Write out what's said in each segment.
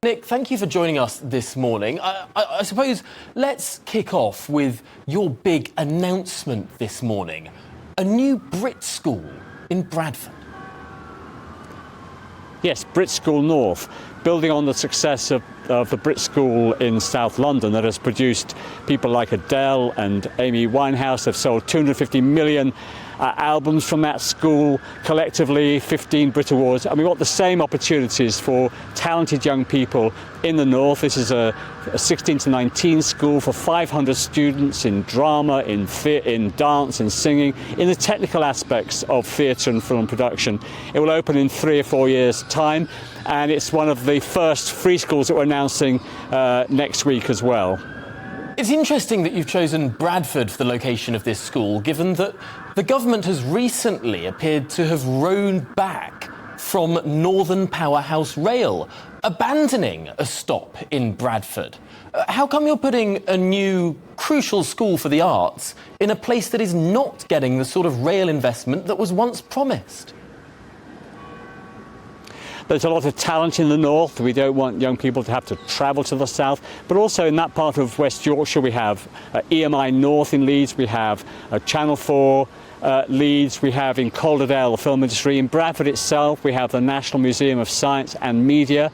Nick, thank you for joining us this morning. I suppose let's kick off with your big announcement this morning. A new BRIT school in Bradford. Yes, BRIT School North, building on the success of the BRIT School in South London that has produced people like Adele and Amy Winehouse. Have sold 250 million albums from that school, collectively 15 BRIT Awards, and we want the same opportunities for talented young people in the north. This is a 16 to 19 school for 500 students in drama, in dance, in singing, in the technical aspects of theatre and film production. It will open in 3 or 4 years' time, and it's one of the first free schools that we're announcing next week as well. It's interesting that you've chosen Bradford for the location of this school, given that the government has recently appeared to have rowed back from Northern Powerhouse Rail, abandoning a stop in Bradford. How come you're putting a new crucial school for the arts in a place that is not getting the sort of rail investment that was once promised? There's a lot of talent in the north. We don't want young people to have to travel to the south. But also in that part of West Yorkshire, we have EMI North in Leeds, we have Channel 4 Leeds, we have in Calderdale the film industry. In Bradford itself, we have the National Museum of Science and Media.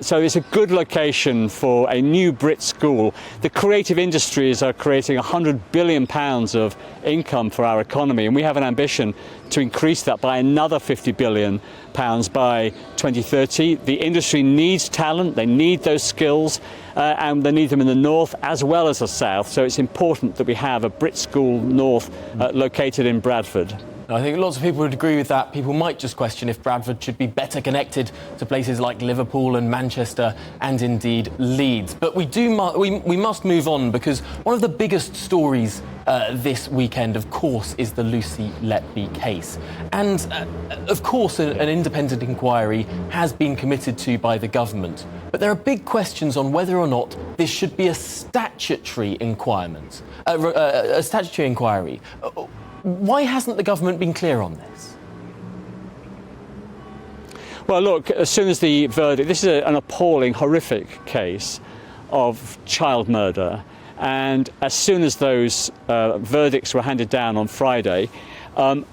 So it's a good location for a new BRIT school. The creative industries are creating £100 billion of income for our economy, and we have an ambition to increase that by another £50 billion by 2030. The industry needs talent, they need those skills, and they need them in the north as well as the south. So it's important that we have a BRIT School North located in Bradford. I think lots of people would agree with that. People might just question if Bradford should be better connected to places like Liverpool and Manchester and indeed Leeds. But we must move on, because one of the biggest stories this weekend, of course, is the Lucy Letby case. And, of course, an independent inquiry has been committed to by the government. But there are big questions on whether or not this should be a statutory inquiry. Why hasn't the government been clear on this? Well, look, as soon as the verdict, this is an appalling, horrific case of child murder, and as soon as those verdicts were handed down on Friday,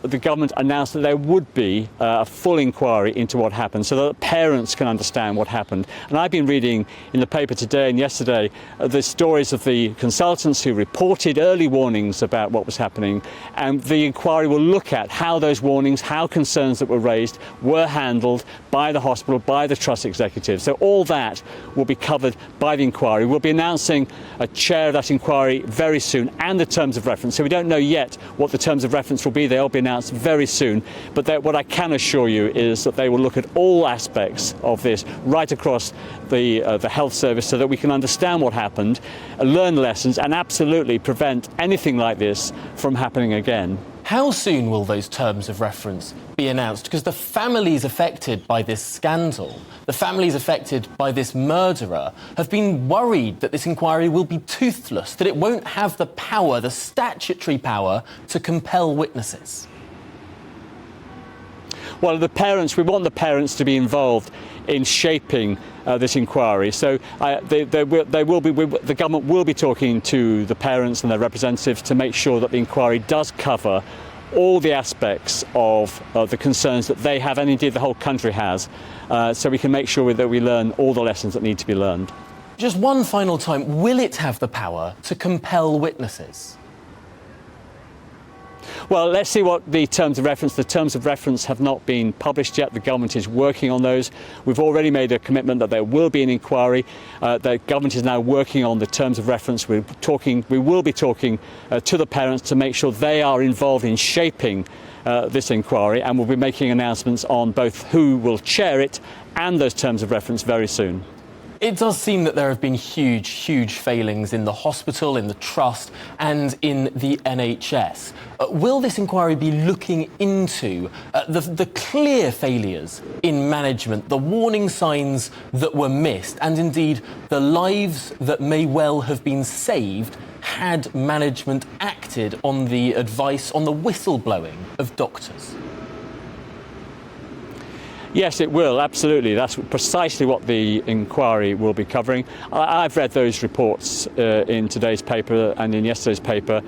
the government announced that there would be a full inquiry into what happened, so that parents can understand what happened. And I've been reading in the paper today and yesterday the stories of the consultants who reported early warnings about what was happening, and the inquiry will look at how those warnings, how concerns that were raised were handled by the hospital, by the trust executive. So all that will be covered by the inquiry. We'll be announcing a chair of that inquiry very soon, and the terms of reference. So we don't know yet what the terms of reference will be. They'll be announced very soon, but what I can assure you is that they will look at all aspects of this right across the health service, so that we can understand what happened, learn lessons, and absolutely prevent anything like this from happening again. How soon will those terms of reference be announced? Because the families affected by this scandal, the families affected by this murderer, have been worried that this inquiry will be toothless, that it won't have the power, the statutory power, to compel witnesses. Well, we want the parents to be involved in shaping this inquiry. So the government will be talking to the parents and their representatives to make sure that the inquiry does cover all the aspects of the concerns that they have, and indeed the whole country has, so we can make sure that we learn all the lessons that need to be learned. Just one final time, will it have the power to compel witnesses? Well, let's see what the terms of reference have not been published yet. The government is working on those. We've already made a commitment that there will be an inquiry. The government is now working on the terms of reference. We will be talking to the parents to make sure they are involved in shaping this inquiry, and we'll be making announcements on both who will chair it and those terms of reference very soon. It does seem that there have been huge failings in the hospital, in the trust and in the NHS. Will this inquiry be looking into the clear failures in management, the warning signs that were missed, and indeed the lives that may well have been saved had management acted on the advice, on the whistleblowing of doctors? Yes, it will, absolutely. That's precisely what the inquiry will be covering. I've read those reports in today's paper and in yesterday's paper,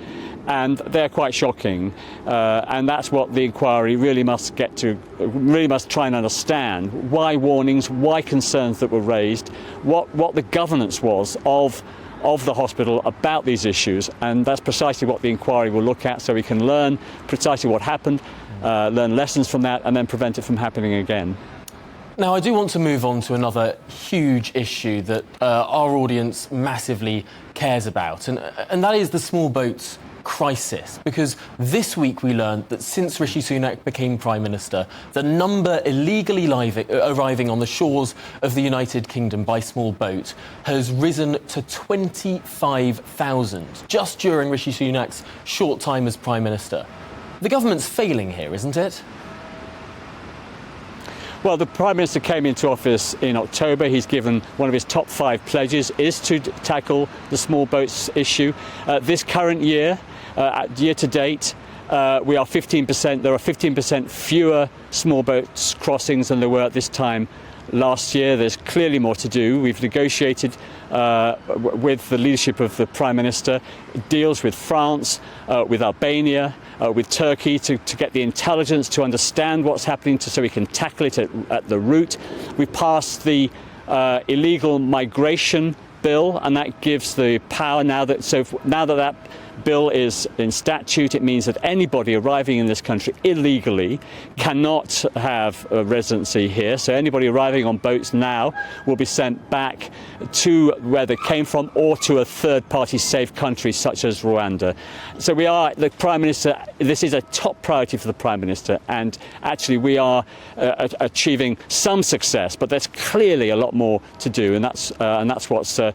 and they're quite shocking. And that's what the inquiry really must get to, really must try and understand. Why warnings, why concerns that were raised, what the governance was of the hospital about these issues, and that's precisely what the inquiry will look at, so we can learn precisely what happened, learn lessons from that, and then prevent it from happening again. Now, I do want to move on to another huge issue that our audience massively cares about, and that is the small boats crisis, because this week we learned that since Rishi Sunak became Prime Minister, the number illegally arriving on the shores of the United Kingdom by small boat has risen to 25,000 just during Rishi Sunak's short time as Prime Minister. The government's failing here, isn't it? Well, the Prime Minister came into office in October. He's given one of his top 5 pledges is to tackle the small boats issue. This current year, year to date, we are 15%. There are 15% fewer small boats crossings than there were at this time last year. There's clearly more to do. We've negotiated with the leadership of the Prime Minister deals with France, with Albania, with Turkey to get the intelligence to understand what's happening so we can tackle it at the root. We passed the illegal migration bill, and that gives the power now that that bill is in statute, it means that anybody arriving in this country illegally cannot have a residency here. So anybody arriving on boats now will be sent back to where they came from or to a third-party safe country such as Rwanda. So the Prime Minister, this is a top priority for the Prime Minister, and actually we are achieving some success, but there's clearly a lot more to do, and that's what's the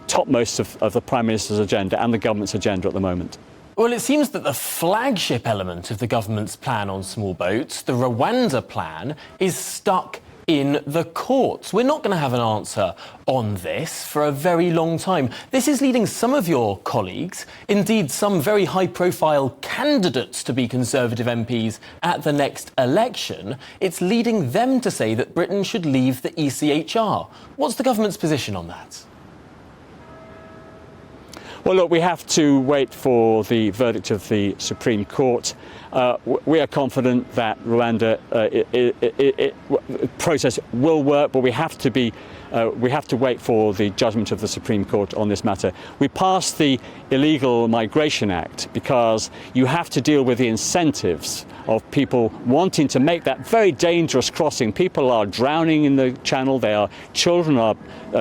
topmost of the Prime Minister's agenda and the government's agenda at the moment. Well, it seems that the flagship element of the government's plan on small boats, the Rwanda plan, is stuck in the courts. We're not going to have an answer on this for a very long time. This is leading some of your colleagues, indeed some very high-profile candidates to be Conservative MPs at the next election. It's leading them to say that Britain should leave the ECHR. What's the government's position on that? Well, look, we have to wait for the verdict of the Supreme Court. We are confident that Rwanda process will work, but we have to wait for the judgment of the Supreme Court on this matter. We passed the Illegal Migration Act because you have to deal with the incentives of people wanting to make that very dangerous crossing. People are drowning in the channel. Children are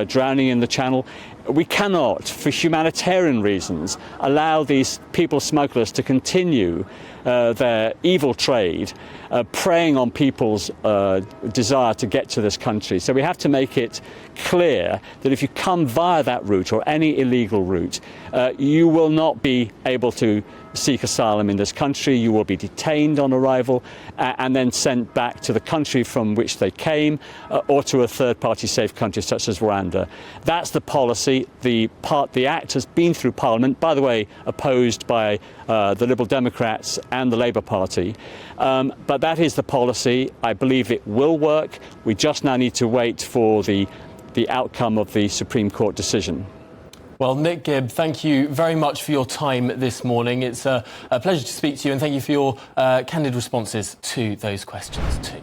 drowning in the channel. We cannot, for humanitarian reasons, allow these people smugglers to continue their evil trade, preying on people's desire to get to this country. So we have to make it clear that if you come via that route or any illegal route, you will not be able to seek asylum in this country. You will be detained on arrival and then sent back to the country from which they came or to a third-party safe country such as Rwanda. That's the policy. The Act has been through Parliament, by the way, opposed by the Liberal Democrats and the Labour Party. But that is the policy. I believe it will work. We just now need to wait for the outcome of the Supreme Court decision. Well, Nick Gibb, thank you very much for your time this morning. It's a pleasure to speak to you, and thank you for your candid responses to those questions too.